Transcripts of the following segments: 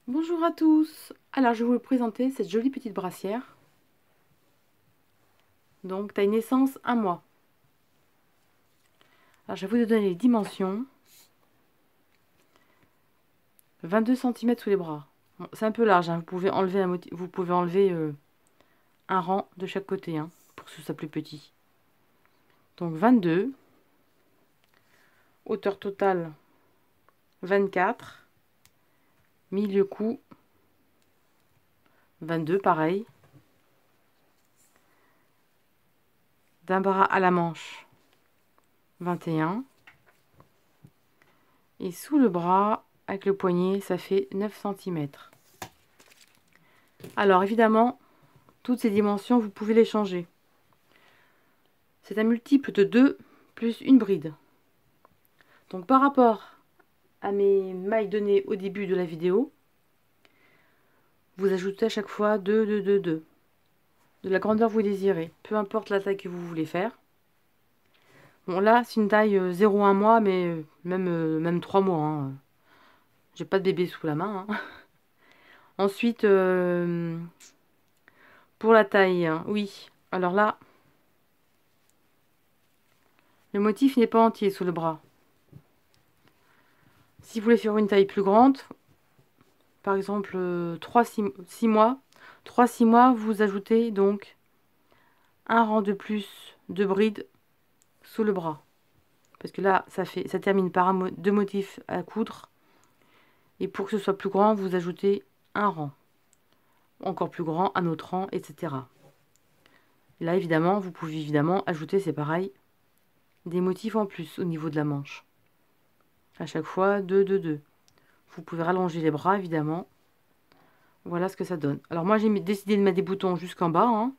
Bonjour à tous. Alors je vais vous présenter cette jolie petite brassière. Donc taille naissance 1 mois. Alors je vais vous donner les dimensions. 22 cm sous les bras. Bon, c'est un peu large, hein. Vous pouvez enlever un rang de chaque côté, hein, pour que ce soit plus petit. Donc 22. Hauteur totale 24. Milieu cou 22 pareil. D'un bras à la manche 21. Et sous le bras, avec le poignet, ça fait 9 cm. Alors évidemment, toutes ces dimensions, vous pouvez les changer. C'est un multiple de 2 plus une bride. Donc par rapport à mes mailles données au début de la vidéo, vous ajoutez à chaque fois 2, 2, 2, 2. De la grandeur que vous désirez, peu importe la taille que vous voulez faire. Bon là, c'est une taille 0,1 mois, mais même 3 mois. Hein. J'ai pas de bébé sous la main. Hein. Ensuite, pour la taille, oui. Alors là, le motif n'est pas entier sous le bras. Si vous voulez faire une taille plus grande, par exemple 6 mois, 3-6 mois, vous ajoutez donc un rang de plus de bride sous le bras. Parce que là, ça termine par deux motifs à coudre. Et pour que ce soit plus grand, vous ajoutez un rang. Encore plus grand, un autre rang, etc. Là, évidemment, vous pouvez ajouter, c'est pareil, des motifs en plus au niveau de la manche. À chaque fois, 2, 2, 2. Vous pouvez rallonger les bras, évidemment. Voilà ce que ça donne. Alors moi, j'ai décidé de mettre des boutons jusqu'en bas. Hein.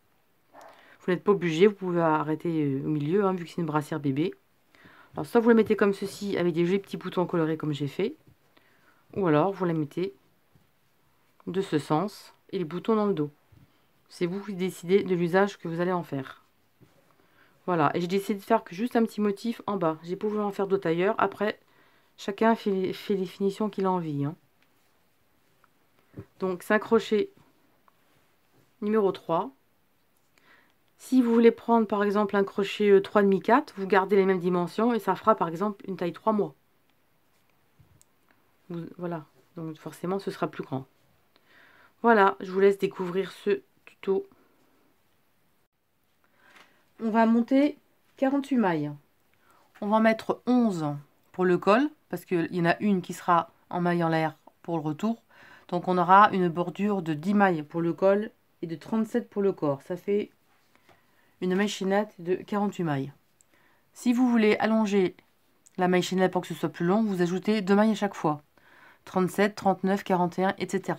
Vous n'êtes pas obligé, vous pouvez arrêter au milieu, hein, vu que c'est une brassière bébé. Alors soit vous la mettez comme ceci, avec des jolis petits boutons colorés comme j'ai fait. Ou alors, vous la mettez de ce sens, et les boutons dans le dos. C'est vous qui décidez de l'usage que vous allez en faire. Voilà, et j'ai décidé de faire que juste un petit motif en bas. J'ai pas voulu en faire d'autres ailleurs. Après, chacun fait les finitions qu'il a envie. Hein. Donc, c'est un crochet numéro 3. Si vous voulez prendre par exemple un crochet 3,5-4, vous gardez les mêmes dimensions et ça fera par exemple une taille 3 mois. Voilà, donc forcément ce sera plus grand. Voilà, je vous laisse découvrir ce tuto. On va monter 48 mailles. On va en mettre 11 pour le col, parce qu'il y en a une qui sera en maille en l'air pour le retour. Donc on aura une bordure de 10 mailles pour le col et de 37 pour le corps. Ça fait une maille chaînette de 48 mailles. Si vous voulez allonger la maille chaînette pour que ce soit plus long, vous ajoutez 2 mailles à chaque fois. 37, 39, 41, etc.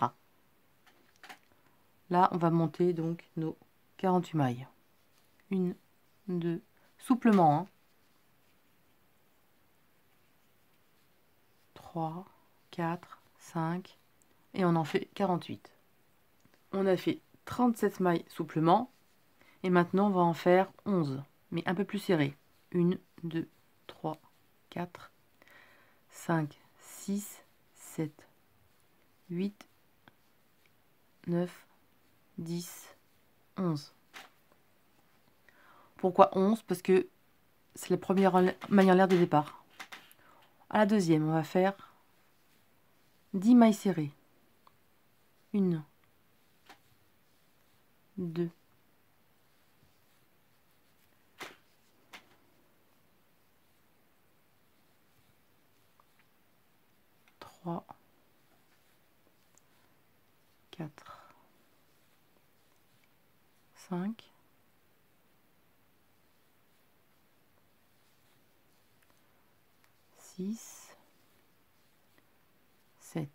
Là, on va monter donc nos 48 mailles. 1, 2, souplement. Hein. 3, 4, 5, et on en fait 48. On a fait 37 mailles souplement, et maintenant on va en faire 11, mais un peu plus serré. 1, 2, 3, 4, 5, 6, 7, 8, 9, 10, 11. Pourquoi 11? Parce que c'est la première maille en l'air de départ. À la deuxième, on va faire 10 mailles serrées. 1, 2, 3, 4, 5, 6, 7,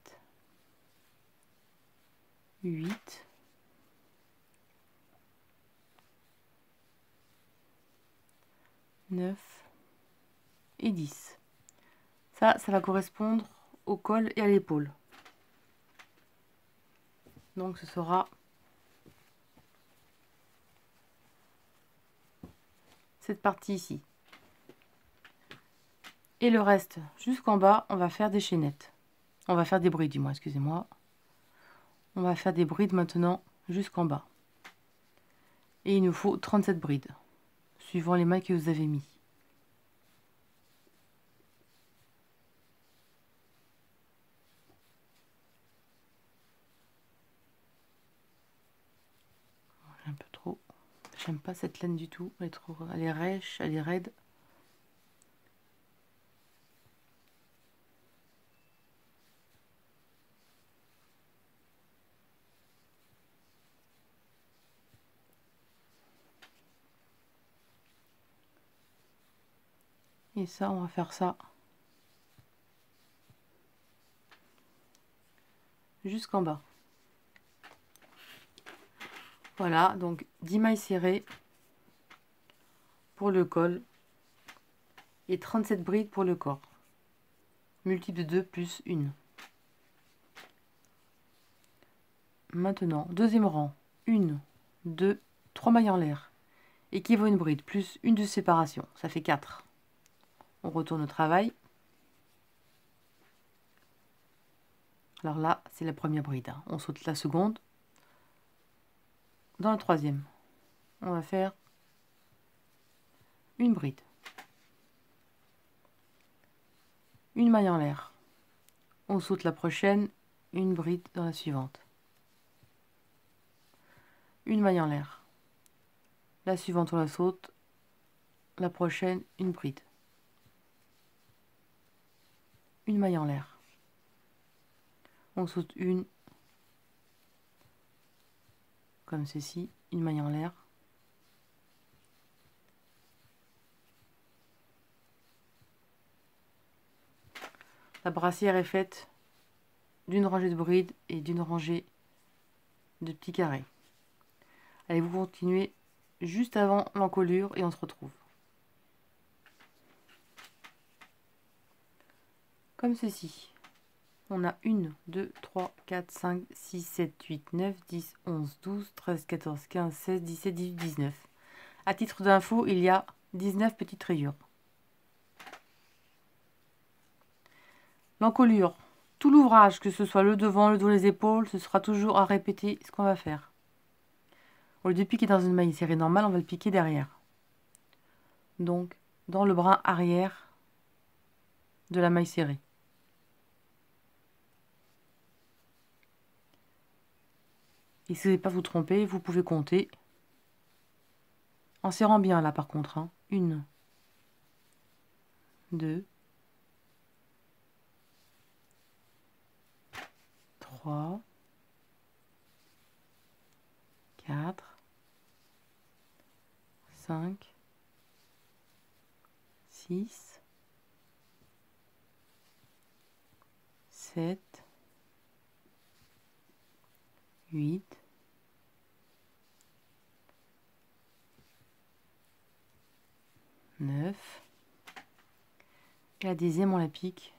8, 9 et 10. Ça va correspondre au col et à l'épaule. Donc ce sera cette partie ici. Et le reste jusqu'en bas, on va faire des chaînettes. On va faire des brides du moins, excusez-moi. On va faire des brides maintenant jusqu'en bas. Et il nous faut 37 brides, suivant les mailles que vous avez mis. Un peu trop. J'aime pas cette laine du tout. Elle est trop, elle est rêche, elle est raide. Et ça, on va faire ça jusqu'en bas. Voilà, donc 10 mailles serrées pour le col et 37 brides pour le corps. Multiple de 2 plus 1. Maintenant, deuxième rang, 1, 2, 3 mailles en l'air, équivaut à une bride, plus une de séparation, ça fait 4. On retourne au travail. Alors là, c'est la première bride, hein. On saute la seconde. Dans la troisième, on va faire une bride. Une maille en l'air. On saute la prochaine, une bride dans la suivante. Une maille en l'air. La suivante, on la saute. La prochaine, une bride. Une maille en l'air. On saute une, comme ceci, une maille en l'air. La brassière est faite d'une rangée de brides et d'une rangée de petits carrés. Allez, vous continuez juste avant l'encolure et on se retrouve. Comme ceci. On a 1, 2, 3, 4, 5, 6, 7, 8, 9, 10, 11, 12, 13, 14, 15, 16, 17, 18, 19. À titre d'info, il y a 19 petites rayures. L'encolure, tout l'ouvrage, que ce soit le devant, le dos, les épaules, ce sera toujours à répéter ce qu'on va faire. Au lieu de piquer dans une maille serrée normale, on va le piquer derrière. Donc, dans le brin arrière de la maille serrée. Et si vous n'avez pas vous tromper, vous pouvez compter. En serrant bien là par contre. 1, 2, 3, 4, 5, 6, 7, 8, 9. Et la dixième, on la pique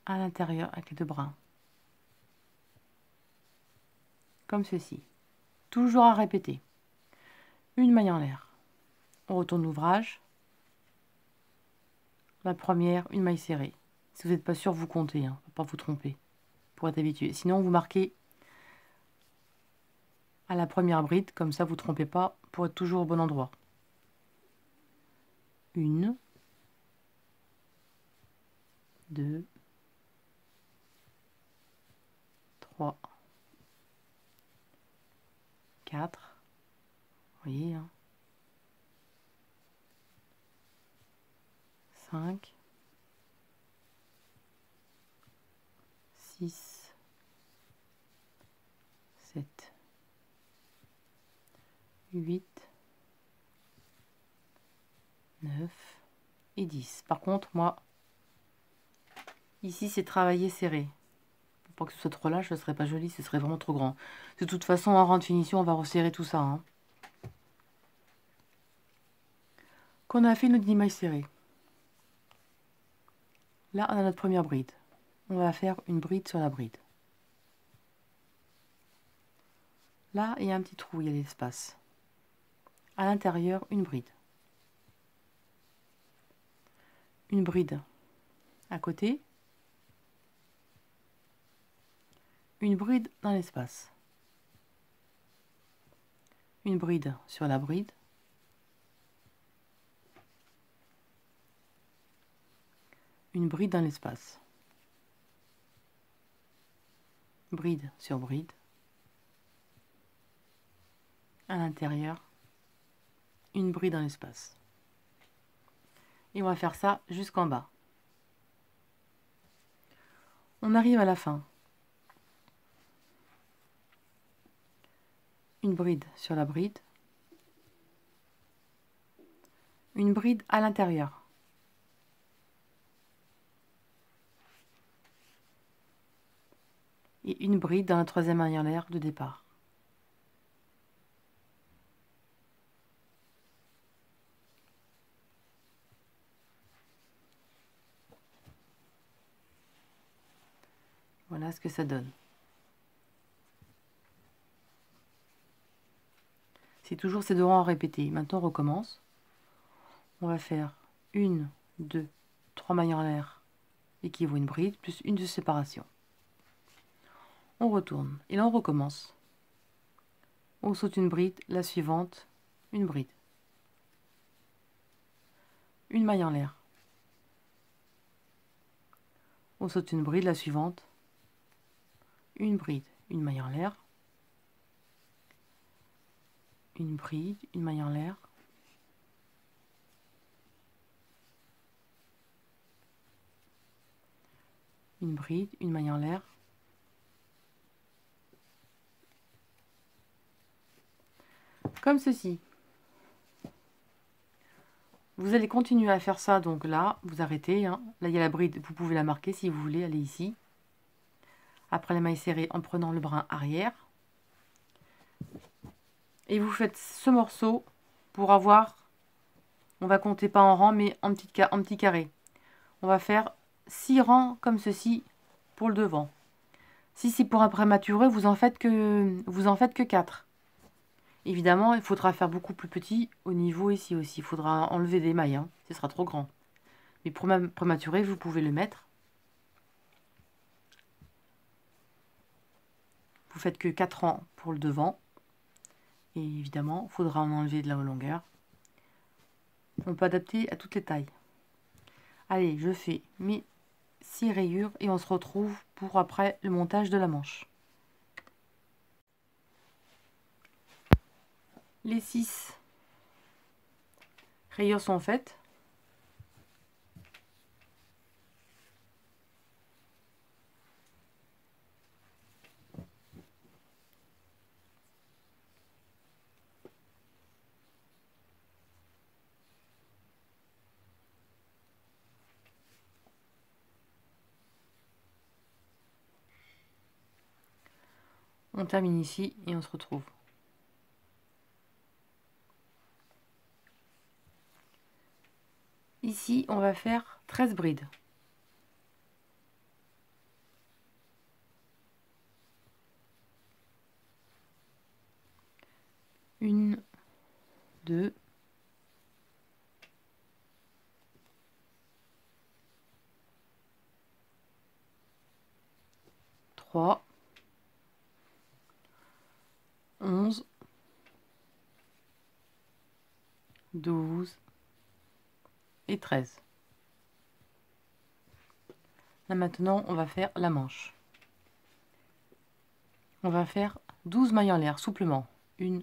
à l'intérieur avec les deux brins. Comme ceci. Toujours à répéter. Une maille en l'air. On retourne l'ouvrage. La première, une maille serrée. Si vous n'êtes pas sûr, vous comptez, hein, pour ne pas vous tromper, pour être habitué. Sinon, vous marquez à la première bride, comme ça vous ne trompez pas, pour être toujours au bon endroit. 1, 2, 3, 4, vous voyez, hein, 5, 6, 7, 8, 9 et 10. Par contre, moi, ici, c'est travailler serré. Pour pas que ce soit trop large, ce serait pas joli, ce serait vraiment trop grand. De toute façon, en rang de finition, on va resserrer tout ça. Hein. Qu'on a fait notre 10 mailles serrées. Là, on a notre première bride. On va faire une bride sur la bride. Là, il y a un petit trou, il y a l'espace. À l'intérieur, une bride. Une bride à côté. une bride dans l'espace, une bride sur la bride, une bride dans l'espace, bride sur bride, à l'intérieur, une bride dans l'espace. Et on va faire ça jusqu'en bas. On arrive à la fin. Une bride sur la bride, une bride à l'intérieur, et une bride dans la troisième arrière de départ. Voilà ce que ça donne. C'est toujours ces 2 rangs à répéter. Maintenant, on recommence. On va faire 1, 2, 3 mailles en l'air équivaut une bride, plus une de séparation. On retourne et là on recommence. On saute une bride, la suivante, une bride. Une maille en l'air. On saute une bride, la suivante, une bride, une maille en l'air, une bride, une maille en l'air, une bride, une maille en l'air, comme ceci. Vous allez continuer à faire ça, donc là, vous arrêtez, hein. Là, il y a la bride, vous pouvez la marquer si vous voulez, aller ici. Après la maille serrée en prenant le brin arrière. Et vous faites ce morceau pour avoir, on va compter pas en rang, mais en petit carré. On va faire 6 rangs comme ceci pour le devant. Si c'est pour un prématuré, vous en faites que 4. Évidemment, il faudra faire beaucoup plus petit au niveau ici aussi. Il faudra enlever des mailles, hein. Ce sera trop grand. Mais pour prématuré, vous pouvez le mettre. Vous faites que 4 rangs pour le devant. Et évidemment, il faudra en enlever de la longueur. On peut adapter à toutes les tailles. Allez, je fais mes 6 rayures et on se retrouve pour après le montage de la manche. Les 6 rayures sont faites. On termine ici et on se retrouve. Ici, on va faire 13 brides. Une, 2, 3, 11, 12 et 13. Là maintenant, on va faire la manche. On va faire 12 mailles en l'air, souplement. 1,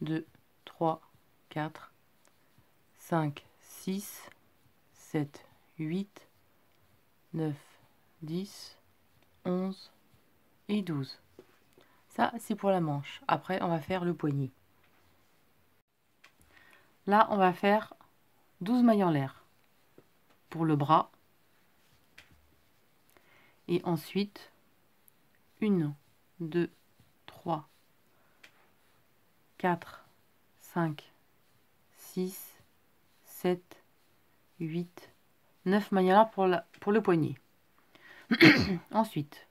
2, 3, 4, 5, 6, 7, 8, 9, 10, 11 et 12. Ça, c'est pour la manche. Après, on va faire le poignet. Là, on va faire 12 mailles en l'air pour le bras. Et ensuite, 1, 2, 3, 4, 5, 6, 7, 8, 9 mailles en l'air pour le poignet. Ensuite,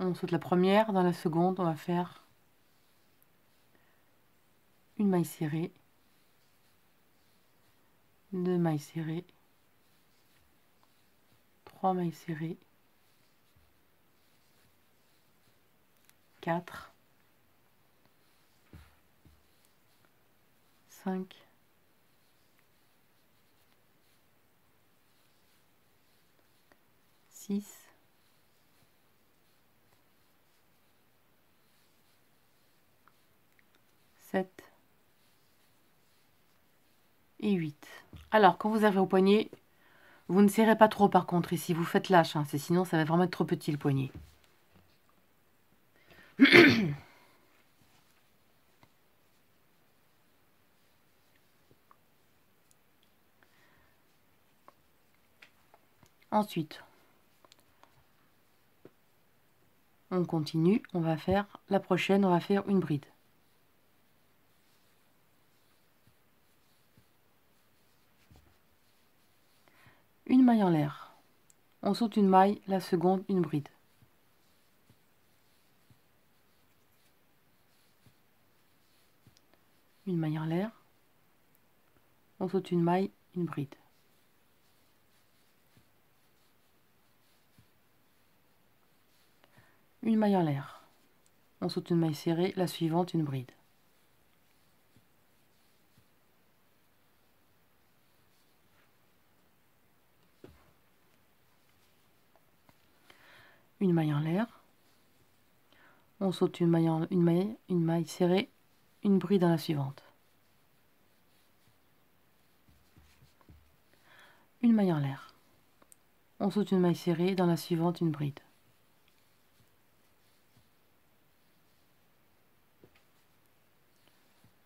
on saute la première, dans la seconde, on va faire une maille serrée, 2 mailles serrées, 3 mailles serrées, 4, 5, 6, 7 et 8. Alors, quand vous arrivez au poignet, vous ne serrez pas trop par contre ici, vous faites lâche, hein, sinon ça va vraiment être trop petit le poignet. Ensuite, on continue, on va faire la prochaine, on va faire une bride. Une maille en l'air. On saute une maille, la seconde, une bride. Une maille en l'air. On saute une maille, une bride. Une maille en l'air. On saute une maille serrée, la suivante, une bride. Une maille en l'air. On saute une maille serrée, une bride dans la suivante. Une maille en l'air. On saute une maille serrée, dans la suivante, une bride.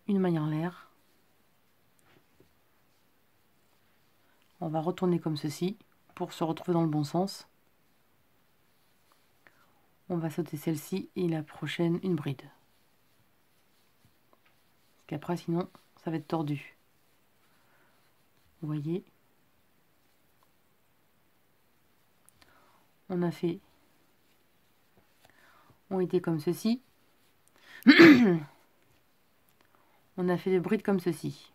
Une maille en l'air. On va retourner comme ceci pour se retrouver dans le bon sens. On va sauter celle-ci et la prochaine, une bride. Parce qu'après, sinon, ça va être tordu. Vous voyez? On a fait... On était comme ceci. On a fait des brides comme ceci.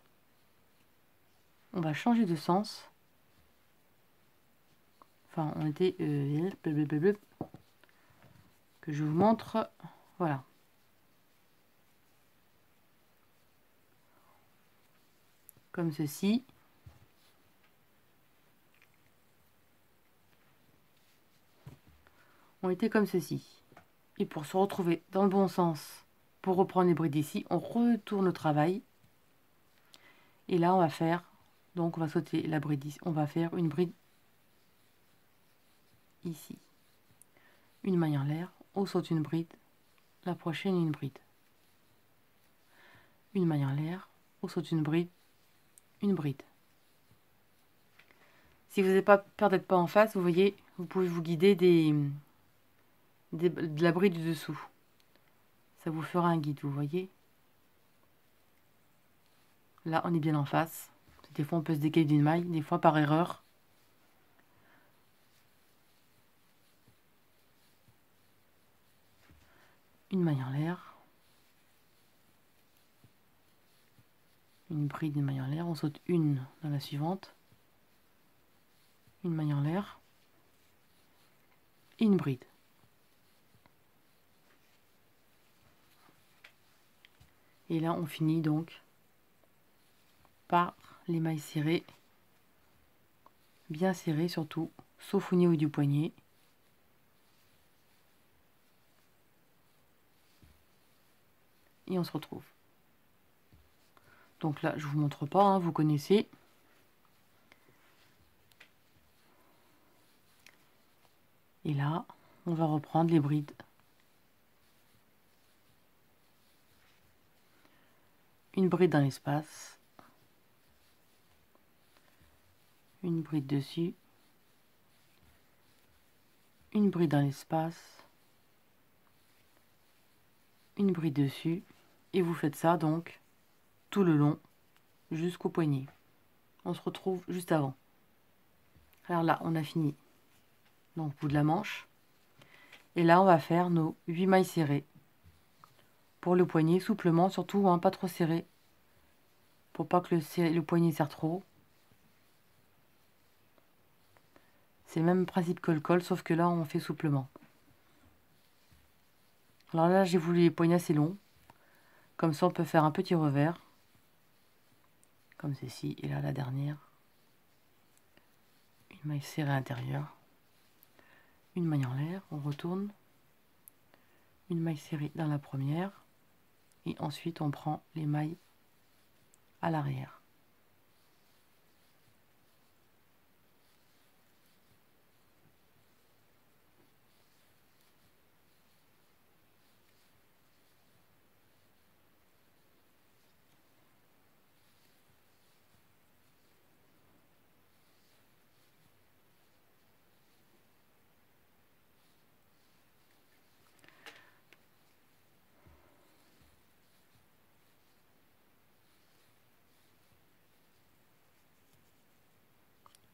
On va changer de sens. Enfin, on était... que je vous montre. Voilà. Comme ceci. On était comme ceci. Et pour se retrouver dans le bon sens, pour reprendre les brides ici, on retourne au travail. Et là, on va faire... Donc, on va sauter la bride ici. On va faire une bride ici. Une maille en l'air. On saute une bride. La prochaine, une bride. Une maille en l'air. On saute une bride. Une bride. Si vous n'avez pas peur d'être pas en face, vous voyez, vous pouvez vous guider de la bride du dessous. Ça vous fera un guide, vous voyez. Là, on est bien en face. Des fois, on peut se décaler d'une maille, des fois par erreur. Une maille en l'air. Une bride, une maille en l'air. On saute une dans la suivante. Une maille en l'air. Et une bride. Et là, on finit donc par les mailles serrées. Bien serrées surtout, sauf au niveau du poignet. Et on se retrouve. Donc là, je vous montre pas, hein, vous connaissez. Et là, on va reprendre les brides. Une bride dans l'espace. Une bride dessus. Une bride dans l'espace. Une bride dessus. Et vous faites ça donc tout le long jusqu'au poignet. On se retrouve juste avant. Alors là, on a fini. Donc, bout de la manche. Et là, on va faire nos 8 mailles serrées. Pour le poignet, souplement, surtout, hein, pas trop serré. Pour pas que le poignet serre trop. C'est le même principe que le col, sauf que là, on fait souplement. Alors là, j'ai voulu les poignées assez longs. Comme ça, on peut faire un petit revers. Comme ceci. Et là, la dernière. Une maille serrée intérieure. Une maille en l'air. On retourne. Une maille serrée dans la première. Et ensuite, on prend les mailles à l'arrière.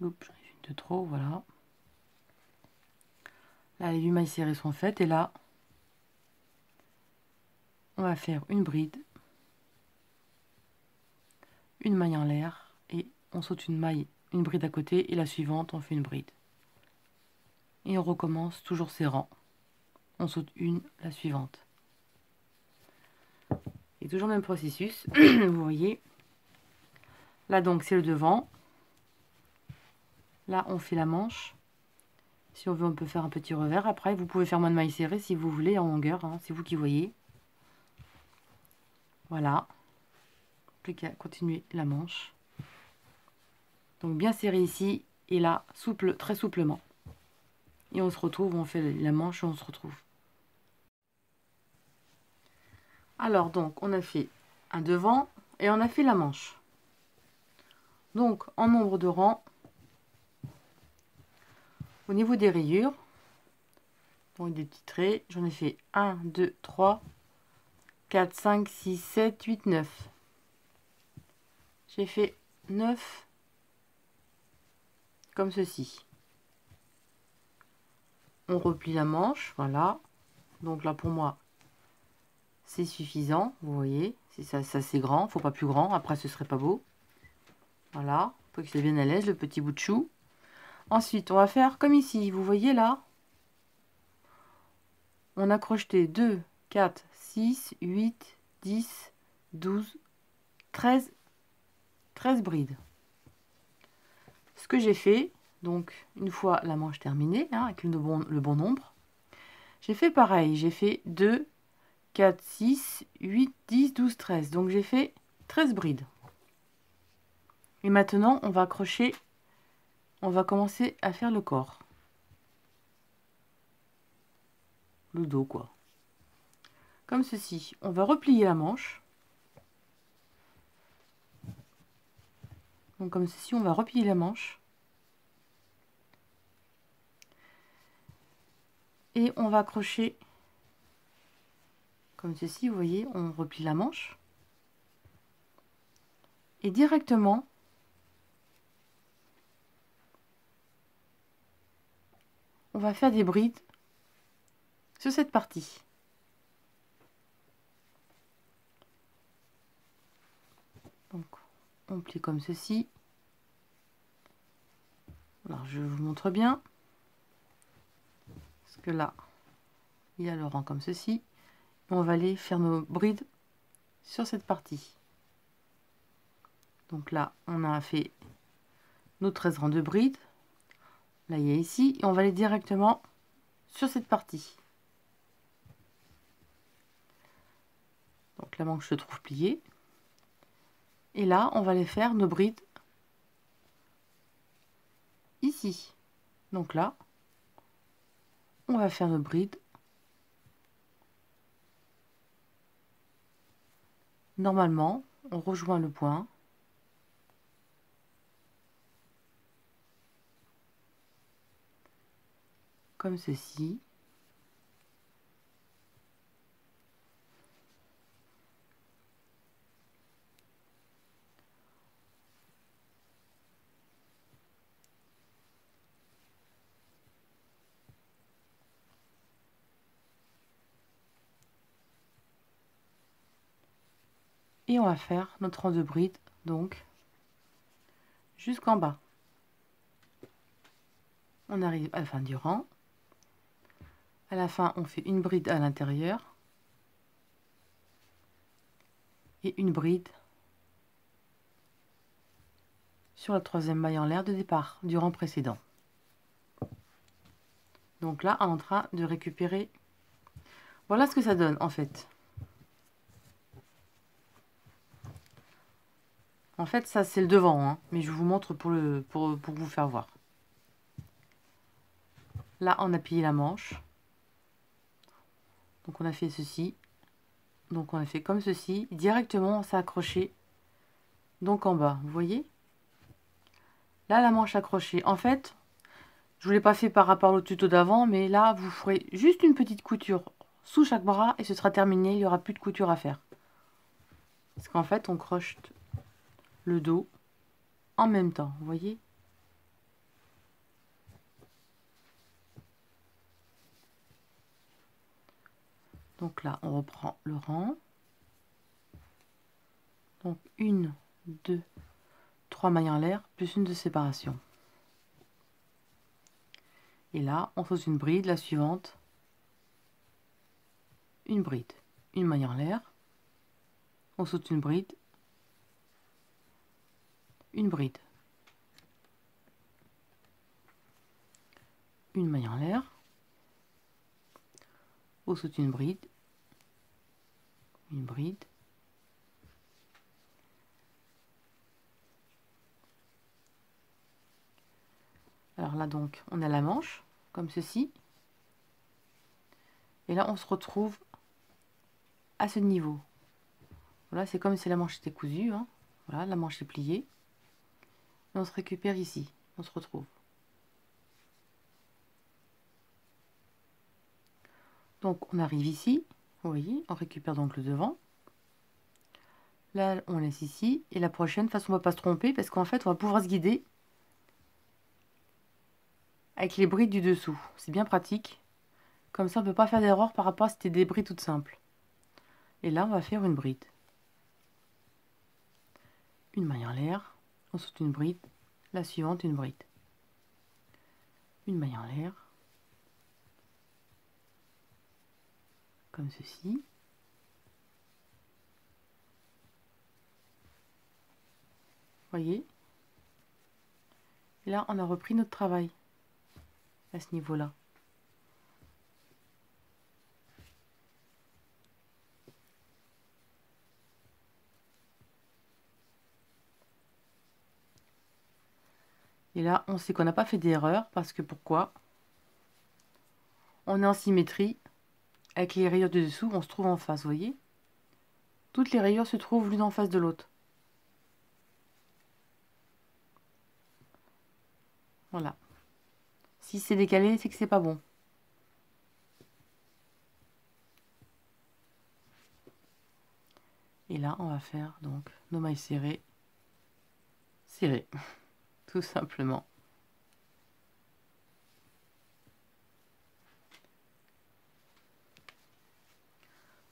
Oups, j'en ai une de trop, voilà. Là, les 8 mailles serrées sont faites et là, on va faire une bride, une maille en l'air et on saute une maille, une bride à côté et la suivante, on fait une bride. Et on recommence toujours serrant. On saute une, la suivante. Et toujours le même processus, vous voyez. Là donc c'est le devant. Là on fait la manche. Si on veut on peut faire un petit revers. Après vous pouvez faire moins de mailles serrées si vous voulez en longueur. Hein, c'est vous qui voyez. Voilà. Plus qu'à continuer la manche. Donc bien serré ici et là souple, très souplement. Et on se retrouve, on fait la manche et on se retrouve. Alors donc on a fait un devant et on a fait la manche. Donc en nombre de rangs, au niveau des rayures, donc des petits traits, j'en ai fait 1, 2, 3, 4, 5, 6, 7, 8, 9. J'ai fait 9 comme ceci. On replie la manche, voilà. Donc là pour moi, c'est suffisant, vous voyez. C'est ça, c'est grand, faut pas plus grand, après ce serait pas beau. Voilà, faut que c'est bien à l'aise le petit bout de chou. Ensuite, on va faire comme ici, vous voyez là. On a crocheté 2, 4, 6, 8, 10, 12, 13 brides. Ce que j'ai fait, donc une fois la manche terminée, hein, avec le bon nombre, j'ai fait pareil, j'ai fait 2, 4, 6, 8, 10, 12, 13. Donc j'ai fait 13 brides. Et maintenant, on va accrocher, on va commencer à faire le corps. Le dos, quoi. Comme ceci. On va replier la manche. Donc comme ceci, on va replier la manche. Et on va accrocher comme ceci, vous voyez, on replie la manche. Et directement, on va faire des brides sur cette partie. Donc, on plie comme ceci. Alors, je vous montre bien. Parce que là, il y a le rang comme ceci. On va aller faire nos brides sur cette partie. Donc là, on a fait nos 13 rangs de brides. Là, il y a ici. Et on va aller directement sur cette partie. Donc la manche se trouve pliée. Et là, on va aller faire nos brides ici. Donc là, on va faire nos brides. Normalement, on rejoint le point. Comme ceci. Et on va faire notre rang de bride, donc, jusqu'en bas. On arrive à la fin du rang. À la fin, on fait une bride à l'intérieur. et une bride sur la troisième maille en l'air de départ du rang précédent. Donc là, on est en train de récupérer. Voilà ce que ça donne en fait. En fait, ça c'est le devant, hein, mais je vous montre pour vous faire voir. Là, on a plié la manche. Donc on a fait ceci. Donc on a fait comme ceci. Directement, on s'est accroché. Donc en bas, vous voyez? Là, la manche accrochée. En fait, je ne vous l'ai pas fait par rapport au tuto d'avant, mais là, vous ferez juste une petite couture sous chaque bras et ce sera terminé. Il n'y aura plus de couture à faire. Parce qu'en fait, on crochete le dos en même temps, vous voyez? Donc là, on reprend le rang. Donc 1, 2, 3 mailles en l'air, plus une de séparation. Et là, on saute une bride, la suivante. Une bride, une maille en l'air. On saute une bride. Une bride. Une maille en l'air. On saute une bride. Une bride. Alors là donc, on a la manche, comme ceci. Et là, on se retrouve à ce niveau. Voilà, c'est comme si la manche était cousue, hein. Voilà, la manche est pliée. Et on se récupère ici. On se retrouve. Donc, on arrive ici. Vous voyez, on récupère donc le devant. Là, on laisse ici. Et la prochaine, de toute façon, on ne va pas se tromper parce qu'en fait, on va pouvoir se guider avec les brides du dessous. C'est bien pratique. Comme ça, on ne peut pas faire d'erreur par rapport à si c'était des brides toutes simples. Et là, on va faire une bride. Une maille en l'air. On saute une bride. La suivante, une bride. Une maille en l'air. Comme ceci. Voyez. Et là, on a repris notre travail à ce niveau-là. Et là, on sait qu'on n'a pas fait d'erreur parce que pourquoi? On est en symétrie avec les rayures de dessous, on se trouve en face, vous voyez? Toutes les rayures se trouvent l'une en face de l'autre. Voilà. Si c'est décalé, c'est que c'est pas bon. Et là, on va faire donc nos mailles serrées. Serrées, tout simplement.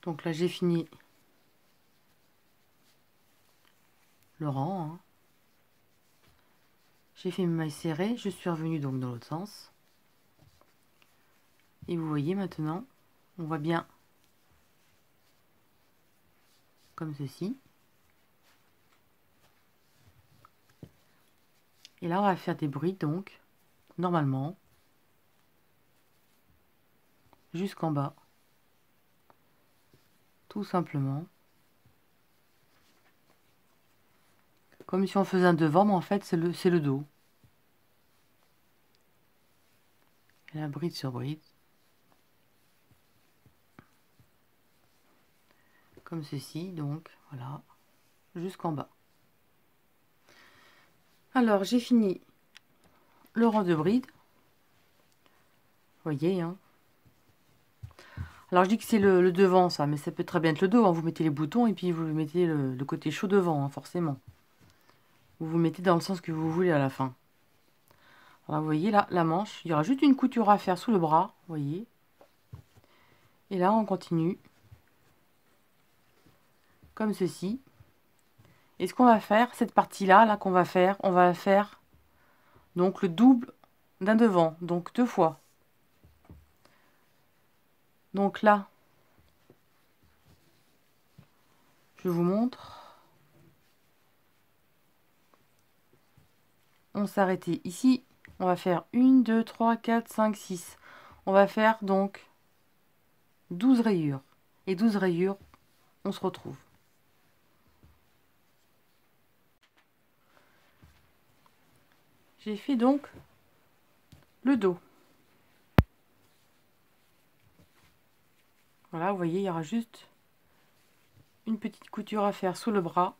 Donc là, j'ai fini le rang. Hein. J'ai fait mes mailles serrées, je suis revenue donc dans l'autre sens. Et vous voyez maintenant, on voit bien comme ceci. Et là, on va faire des brides donc, normalement, jusqu'en bas. Tout simplement. Comme si on faisait un devant, mais en fait, c'est le dos. Et là, bride sur bride. Comme ceci, donc, voilà, jusqu'en bas. Alors, j'ai fini le rang de bride. Vous voyez, hein. Alors, je dis que c'est le devant, ça, mais ça peut très bien être le dos. Hein. Vous mettez les boutons et puis vous mettez le côté chaud devant, hein, forcément. Vous vous mettez dans le sens que vous voulez à la fin. Alors, vous voyez, là, la manche, il y aura juste une couture à faire sous le bras, vous voyez. Et là, on continue. Comme ceci. Et ce qu'on va faire, cette partie-là, là, qu'on va faire, on va faire donc le double d'un devant, donc 2 fois. Donc là, Je vous montre. On s'arrêtait ici. On va faire 1, 2, 3, 4, 5, 6. On va faire donc 12 rayures. Et 12 rayures, on se retrouve. J'ai fait donc le dos. Voilà, vous voyez, il y aura juste une petite couture à faire sous le bras.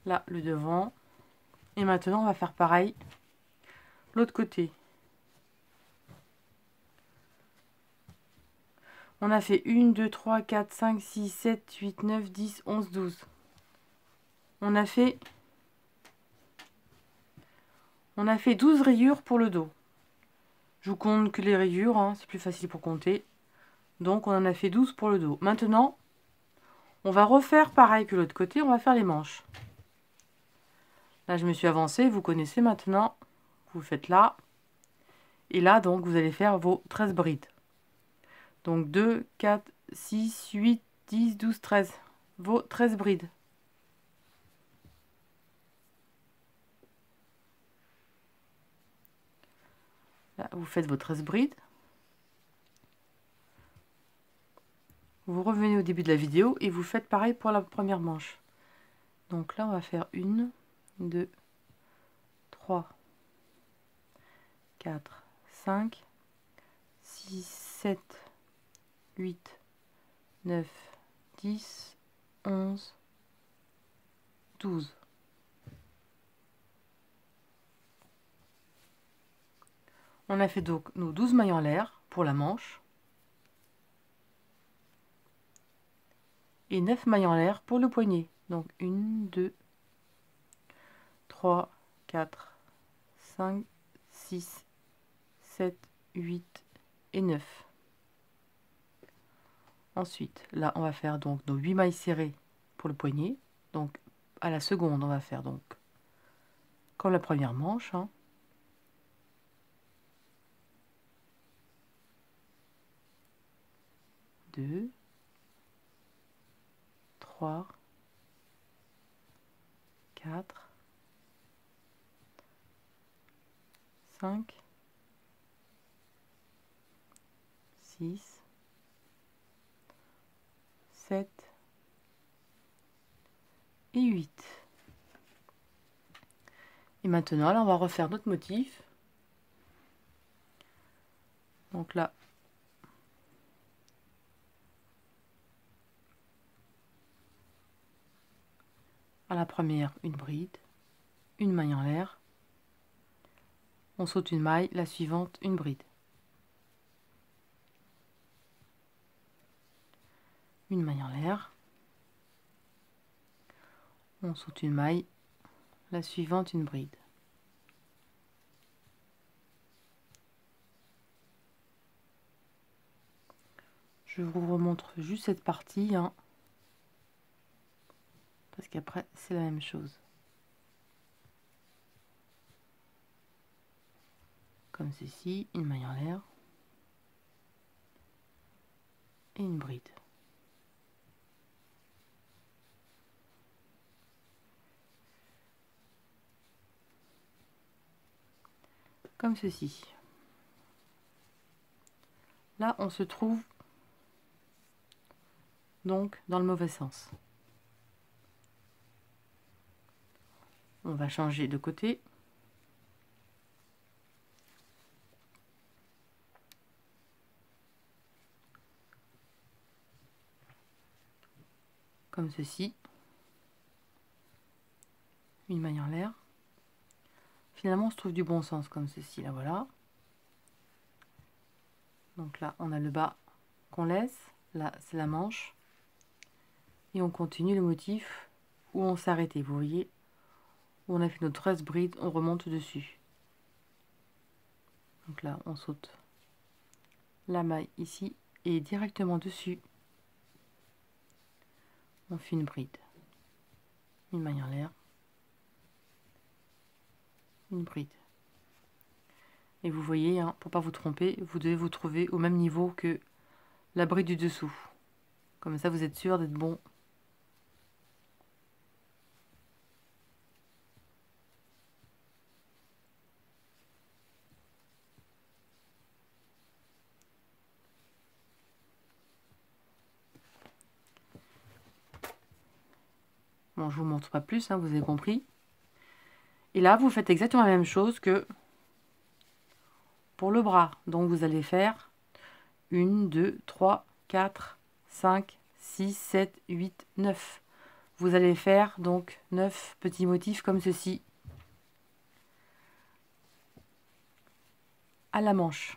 Là, le devant. Et maintenant, on va faire pareil l'autre côté. On a fait 1, 2, 3, 4, 5, 6, 7, 8, 9, 10, 11, 12. On a fait 12 rayures pour le dos. Je vous compte que les rayures, hein, c'est plus facile pour compter. Donc, on en a fait 12 pour le dos. Maintenant, on va refaire pareil que l'autre côté, on va faire les manches. Là, je me suis avancée, vous connaissez maintenant. Vous faites là. Et là, donc, vous allez faire vos 13 brides. Donc, 2, 4, 6, 8, 10, 12, 13. Vos 13 brides. Là, vous faites vos 13 brides. Vous revenez au début de la vidéo et vous faites pareil pour la première manche. Donc là, on va faire 1, 2, 3, 4, 5, 6, 7, 8, 9, 10, 11, 12. On a fait donc nos 12 mailles en l'air pour la manche. Et 9 mailles en l'air pour le poignet. Donc 1, 2, 3, 4, 5, 6, 7, 8 et 9. Ensuite, là, on va faire donc nos 8 mailles serrées pour le poignet. Donc, à la seconde, on va faire donc comme la première manche. 2, 3, 4, 5, 6, 7 et 8. Et maintenant, là, on va refaire notre motif. Donc là, à la première, une bride, une maille en l'air. On saute une maille, la suivante, une bride. Une maille en l'air. On saute une maille, la suivante, une bride. Je vous remontre juste cette partie, parce qu'après, c'est la même chose. Comme ceci, une maille en l'air et une bride. Comme ceci. Là, on se trouve donc dans le mauvais sens. On va changer de côté. Comme ceci. Une maille en l'air. Finalement, on se trouve du bon sens comme ceci. Là, voilà. Donc là, on a le bas qu'on laisse. Là, c'est la manche. Et on continue le motif où on s'est arrêté. Vous voyez, où on a fait nos 13 brides, on remonte dessus. Donc là, on saute la maille ici et directement dessus, on fait une bride. Une maille en l'air. Une bride. Et vous voyez, pour pas vous tromper, vous devez vous trouver au même niveau que la bride du dessous. Comme ça, vous êtes sûr d'être bon. Bon, je vous montre pas plus, hein, vous avez compris. Et là, vous faites exactement la même chose que pour le bras. Donc, vous allez faire 1, 2, 3, 4, 5, 6, 7, 8, 9. Vous allez faire donc 9 petits motifs comme ceci à la manche.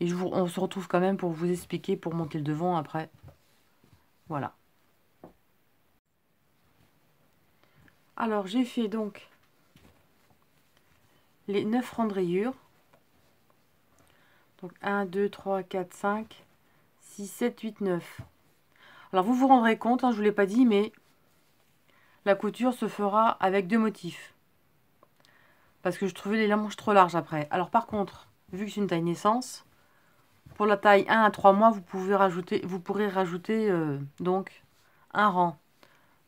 Et on se retrouve quand même pour vous expliquer, pour monter le devant après. Voilà. Alors, j'ai fait donc les 9 rangs de rayures. Donc 1, 2, 3, 4, 5, 6, 7, 8, 9. Alors, vous vous rendrez compte, hein, je ne vous l'ai pas dit, mais la couture se fera avec 2 motifs. Parce que je trouvais les manches trop larges après. Alors, par contre, vu que c'est une taille naissance, pour la taille 1 à 3 mois, vous pourrez rajouter donc un rang.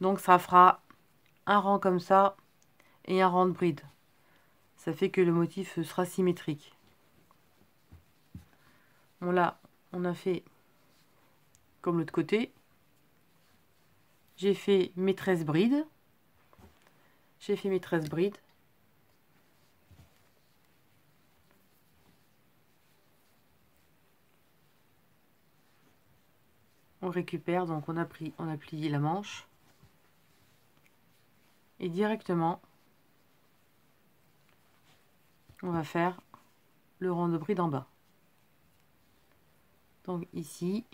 Donc, ça fera un rang comme ça et un rang de bride. Ça fait que le motif sera symétrique. Bon, là, on a fait comme l'autre côté. J'ai fait mes 13 brides. J'ai fait mes 13 brides. On récupère, donc on a plié la manche. Et directement, on va faire le rang de bride en bas. Donc ici,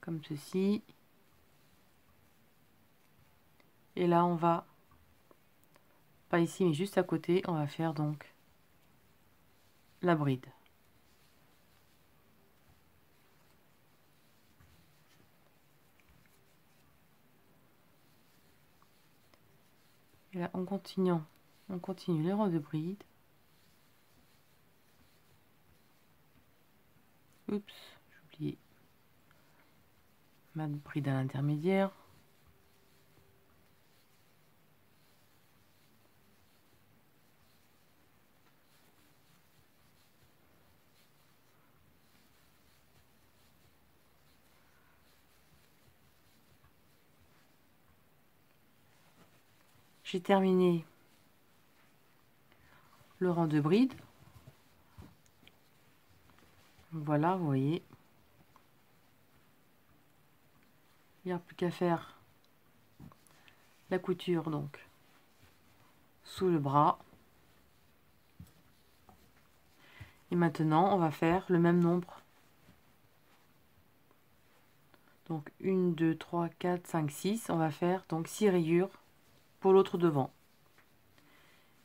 comme ceci. Et là, on va, pas ici, mais juste à côté, on va faire donc la bride. Et là, on continue les rangs de bride. Oups, j'ai oublié ma bride à l'intermédiaire. J'ai terminé le rang de bride. Voilà, vous voyez. Il n'y a plus qu'à faire la couture donc sous le bras. Et maintenant, on va faire le même nombre. Donc 1, 2, 3, 4, 5, 6. On va faire donc 6 rayures pour l'autre devant.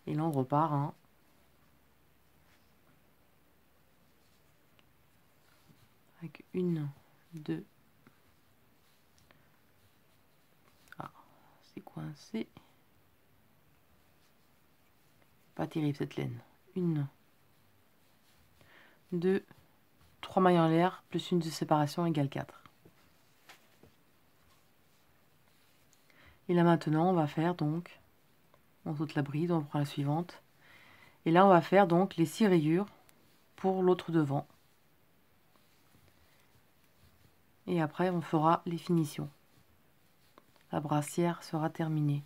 Et là, on repart. Hein. Avec 1, 2. Ah, c'est coincé. Pas terrible cette laine. 1, 2, 3 mailles en l'air, plus une de séparation égale 4. Et là maintenant, on va faire donc, on saute la bride, on prend la suivante. Et là, on va faire donc les 6 rayures pour l'autre devant. Et après, on fera les finitions. La brassière sera terminée.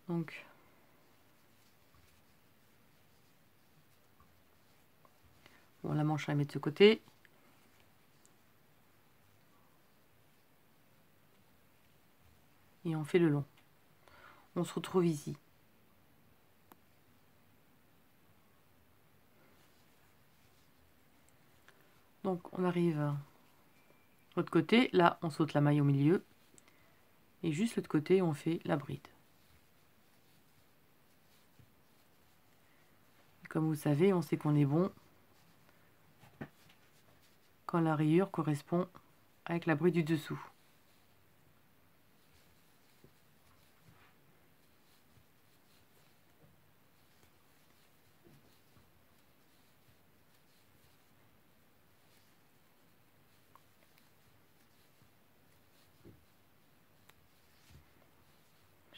Donc, bon, la manche à mettre de côté. Et on fait le long. On se retrouve ici. Donc, on arrive de l'autre côté. Là, on saute la maille au milieu. Et juste l'autre côté, on fait la bride. Comme vous savez, on sait qu'on est bon quand la rayure correspond avec la bride du dessous.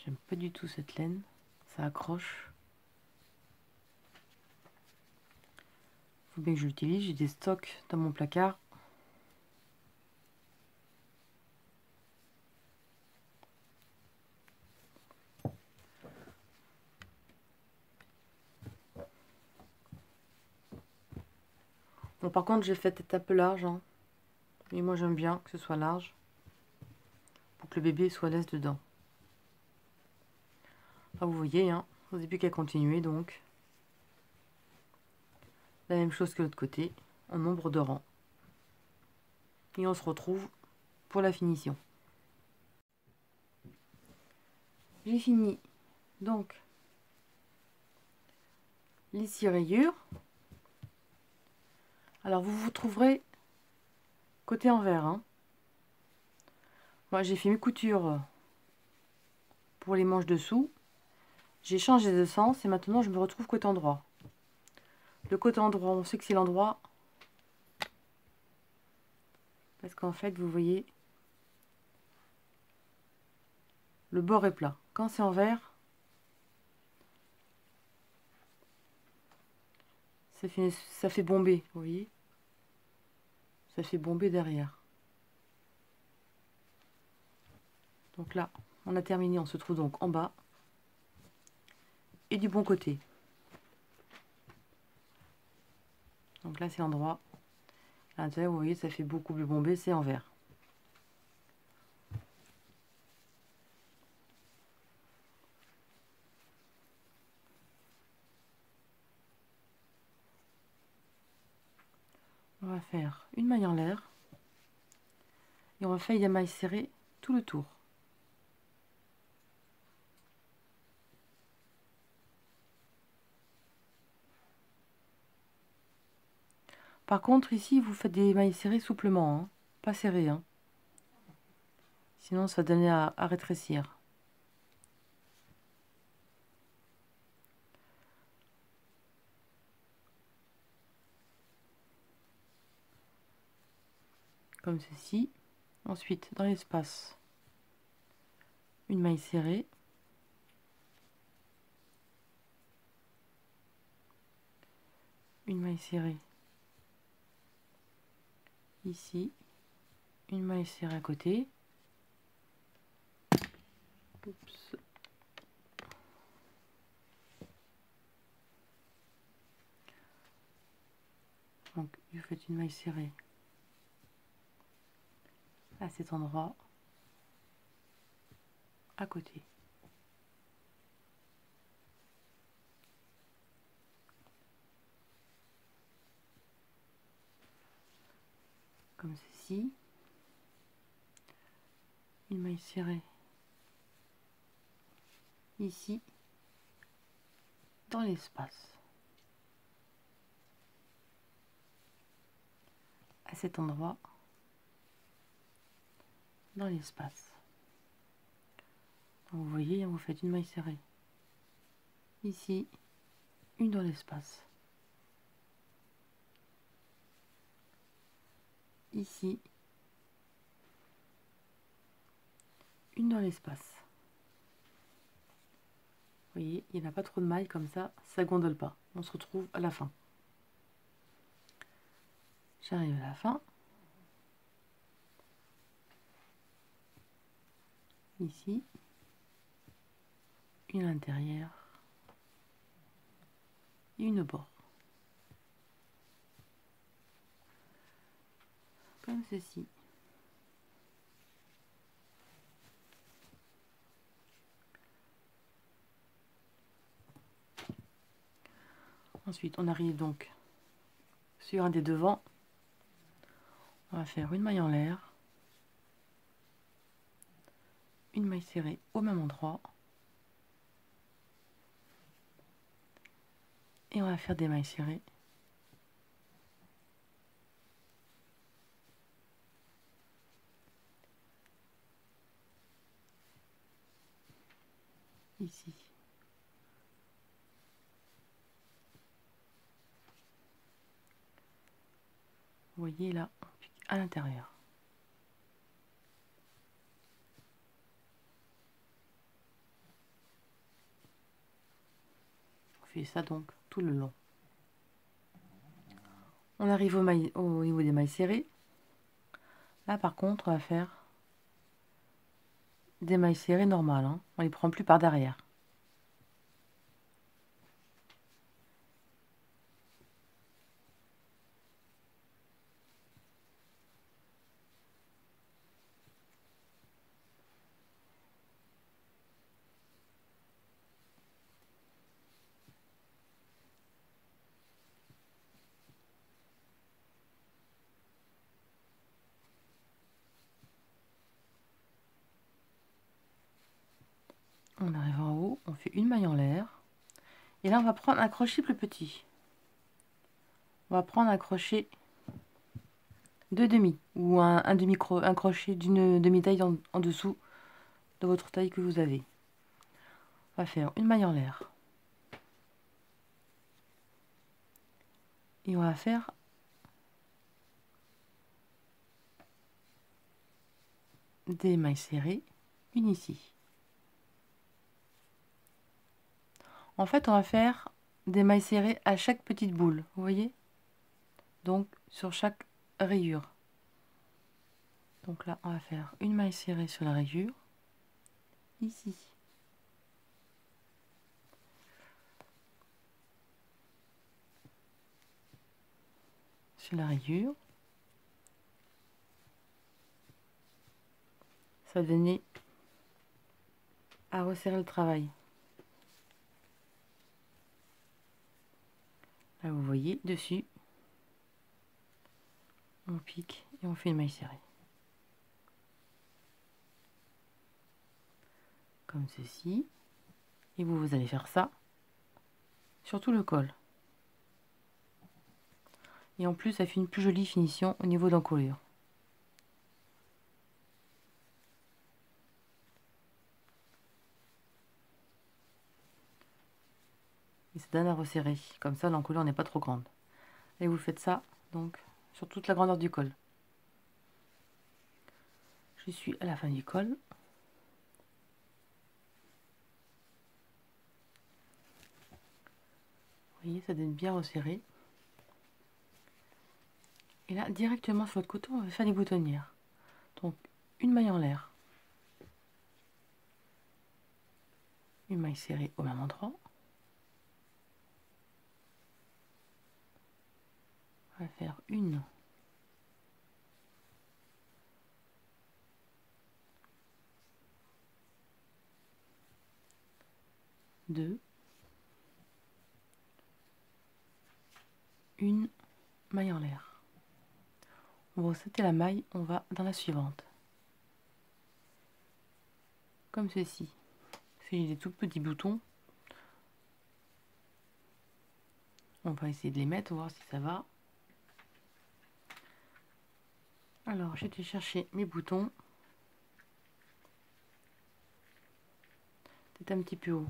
J'aime pas du tout cette laine, ça accroche. Faut bien que je l'utilise, j'ai des stocks dans mon placard. Bon, par contre, j'ai fait tête un peu large, hein. Mais moi j'aime bien que ce soit large pour que le bébé soit à l'aise dedans. Enfin, vous voyez, hein, vous n'avez plus qu'à continuer donc. La même chose que l'autre côté, en nombre de rangs. Et on se retrouve pour la finition. J'ai fini donc les 6 rayures. Alors vous trouverez côté envers, hein. Moi j'ai fait mes coutures pour les manches dessous. J'ai changé de sens et maintenant je me retrouve côté endroit. Le côté endroit, on sait que c'est l'endroit parce qu'en fait vous voyez le bord est plat. Quand c'est envers, ça fait bomber, vous voyez, ça fait bomber derrière. Donc là on a terminé, on se trouve donc en bas et du bon côté. Donc là c'est l'endroit. À l'intérieur vous voyez ça fait beaucoup plus bombé, c'est envers. On va faire une maille en l'air et on va faire des mailles serrées tout le tour. Par contre ici vous faites des mailles serrées souplement, hein, pas serrées, hein. Sinon ça va donner à rétrécir. Comme ceci. Ensuite dans l'espace, une maille serrée. Une maille serrée ici, une maille serrée à côté. Oups. Donc vous faites une maille serrée à cet endroit, à côté. Comme ceci. Une maille serrée ici, dans l'espace. À cet endroit, dans l'espace. Vous voyez, vous faites une maille serrée ici, une dans l'espace. Ici, une dans l'espace. Vous voyez, il n'y a pas trop de mailles comme ça gondole pas. On se retrouve à la fin. J'arrive à la fin. Ici, une à l'intérieur et une au bord. Comme ceci. Ensuite, on arrive donc sur un des devants. On va faire une maille en l'air, une maille serrée au même endroit et on va faire des mailles serrées ici. Vous voyez là, on pique à l'intérieur. fait ça donc tout le long. On arrive au niveau des mailles serrées. Là par contre, on va faire des mailles serrées normales, hein. On les prend plus par derrière. On arrive en haut, on fait une maille en l'air. Et là, on va prendre un crochet plus petit. On va prendre un crochet de demi ou un crochet d'une demi-taille en dessous de votre taille que vous avez. On va faire une maille en l'air. Et on va faire des mailles serrées, une ici. En fait, on va faire des mailles serrées à chaque petite boule, vous voyez? Donc, sur chaque rayure. Donc là, on va faire une maille serrée sur la rayure, ici. Sur la rayure. Ça va donner à resserrer le travail. Là, vous voyez, dessus, on pique et on fait une maille serrée. Comme ceci. Et vous allez faire ça sur tout le col. Et en plus, ça fait une plus jolie finition au niveau de l'encolure. Et ça donne à resserrer. Comme ça, l'encolure n'est pas trop grande. Et vous faites ça, donc, sur toute la grandeur du col. Je suis à la fin du col. Vous voyez, ça donne bien resserré. Et là, directement sur votre côté, on va faire des boutonnières. Donc, une maille en l'air. Une maille serrée au même endroit. On va faire une. Deux. Une maille en l'air. On va sauter la maille, on va dans la suivante. Comme ceci. J'ai des tout petits boutons. On va essayer de les mettre, voir si ça va. Alors, j'ai été chercher mes boutons. C'est un petit peu haut.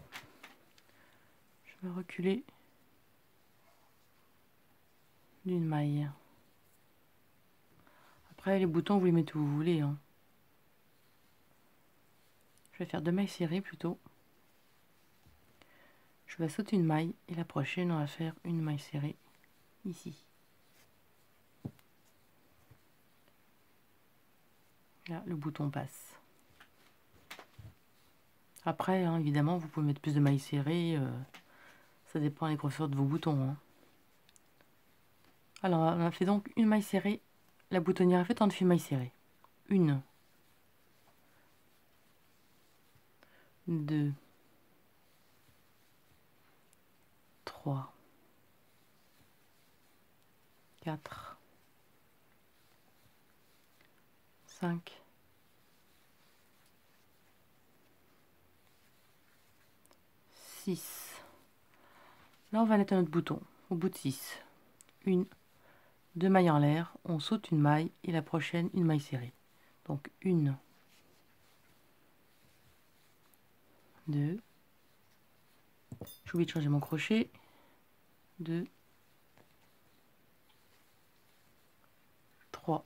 Je vais reculer d'une maille. Après, les boutons, vous les mettez où vous voulez, hein. Je vais faire 2 mailles serrées plutôt. Je vais sauter une maille et la prochaine, on va faire une maille serrée ici. Là, le bouton passe. Après, hein, évidemment, vous pouvez mettre plus de mailles serrées. Ça dépend des grosseurs de vos boutons, hein. Alors, on a fait donc une maille serrée. La boutonnière est faite en 2 mailles serrées. Une. 2. 3. 4. 5. 6. Là, on va mettre un autre bouton. Au bout de 6. Une. 2 mailles en l'air. On saute une maille et la prochaine, une maille serrée. Donc, une. 2. J'ai oublié de changer mon crochet. 2. 3.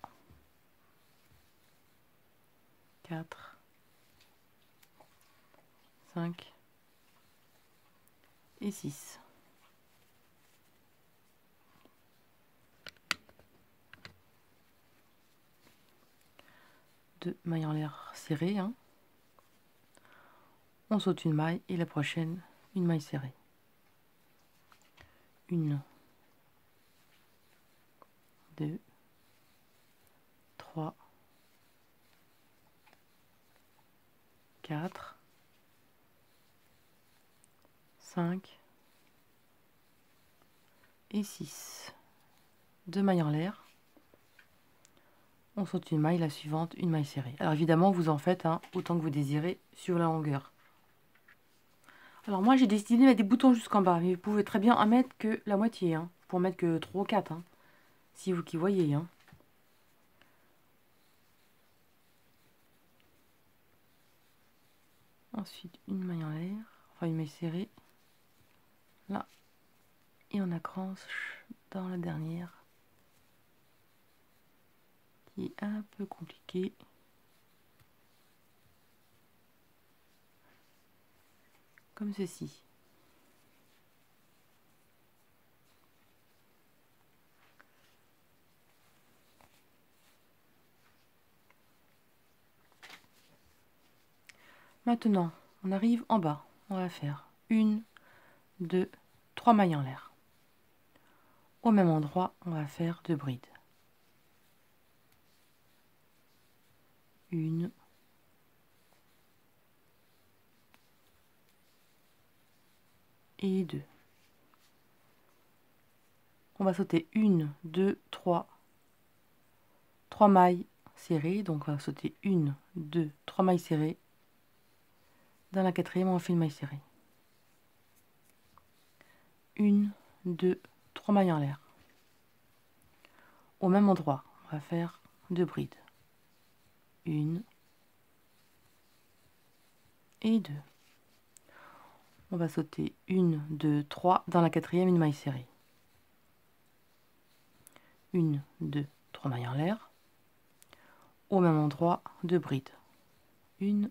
4. 5. Et 6. 2 mailles en l'air serrées, hein. On saute une maille et la prochaine, une maille serrée. 1, 2, 3, 4, 5 et 6. 2 mailles en l'air. On saute une maille, la suivante, une maille serrée. Alors évidemment, vous en faites autant que vous désirez sur la longueur. Alors moi, j'ai décidé de mettre des boutons jusqu'en bas, mais vous pouvez très bien en mettre que la moitié, hein. Pour mettre que 3 ou 4, hein. Si vous qui voyez, hein. Ensuite, une maille en l'air, enfin une maille serrée. Là. Et on accroche dans la dernière. Qui est un peu compliquée. Comme ceci. Maintenant, on arrive en bas. On va faire 1, 2, 3 mailles en l'air. Au même endroit, on va faire 2 brides. 1, et 2. On va sauter 1, 2, 3. 3 mailles serrées. Donc on va sauter 1, 2, 3 mailles serrées. Dans la quatrième, on fait une maille serrée. 1, 2, 3 mailles en l'air. Au même endroit, on va faire 2 brides. 1 et 2. On va sauter 1, 2, 3. Dans la quatrième, une maille serrée. 1, 2, 3 mailles en l'air. Au même endroit, 2 brides. 1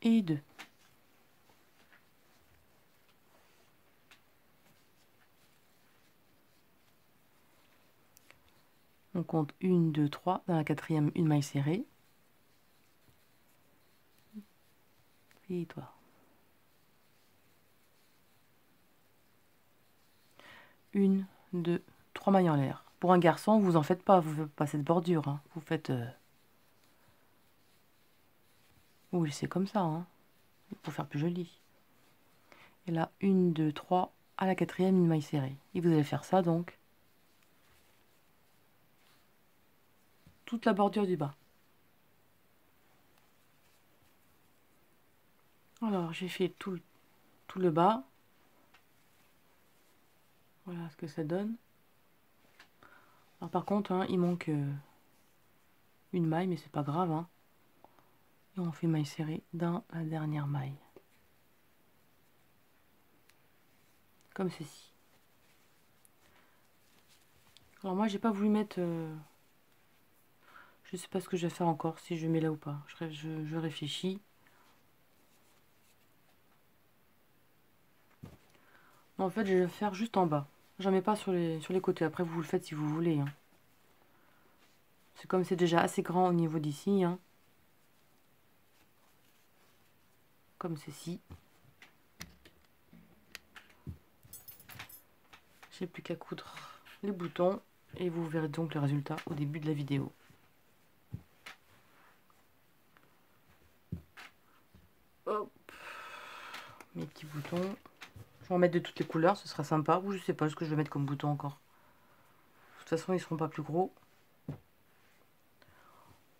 et 2. On compte 1, 2, 3. Dans la quatrième, une maille serrée. Et toi. 1, 2, 3 mailles en l'air. Pour un garçon, vous en faites pas, vous faites pas cette bordure, hein. Vous faites... Oui, c'est comme ça, hein. Pour faire plus joli. Et là, 1, 2, 3, à la quatrième, une maille serrée. Et vous allez faire ça, donc, toute la bordure du bas. Alors, j'ai fait tout le bas. Voilà ce que ça donne. Alors, par contre, hein, il manque une maille, mais c'est pas grave, hein. Et on fait maille serrée dans la dernière maille. Comme ceci. Alors moi, j'ai pas voulu mettre... je sais pas ce que je vais faire encore, si je mets là ou pas. Je réfléchis. En fait, je vais faire juste en bas. J'en mets pas sur les côtés. Après, vous le faites si vous voulez, hein. C'est comme c'est déjà assez grand au niveau d'ici, hein. Comme ceci. J'ai plus qu'à coudre les boutons et vous verrez donc le résultat au début de la vidéo. Hop. Mes petits boutons. Je vais en mettre de toutes les couleurs, ce sera sympa. Ou je sais pas ce que je vais mettre comme bouton encore. De toute façon, ils seront pas plus gros.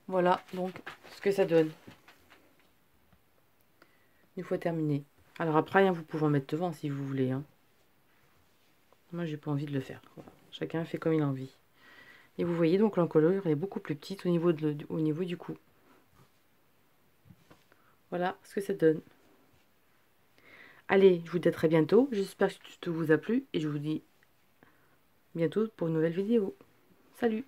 Voilà donc ce que ça donne. Une fois terminé. Alors après, hein, vous pouvez en mettre devant si vous voulez, hein. Moi, j'ai pas envie de le faire. Voilà. Chacun fait comme il a envie. Et vous voyez donc l'encolure est beaucoup plus petite au niveau du cou. Voilà ce que ça donne. Allez, je vous dis à très bientôt. J'espère que tout vous a plu et je vous dis bientôt pour une nouvelle vidéo. Salut!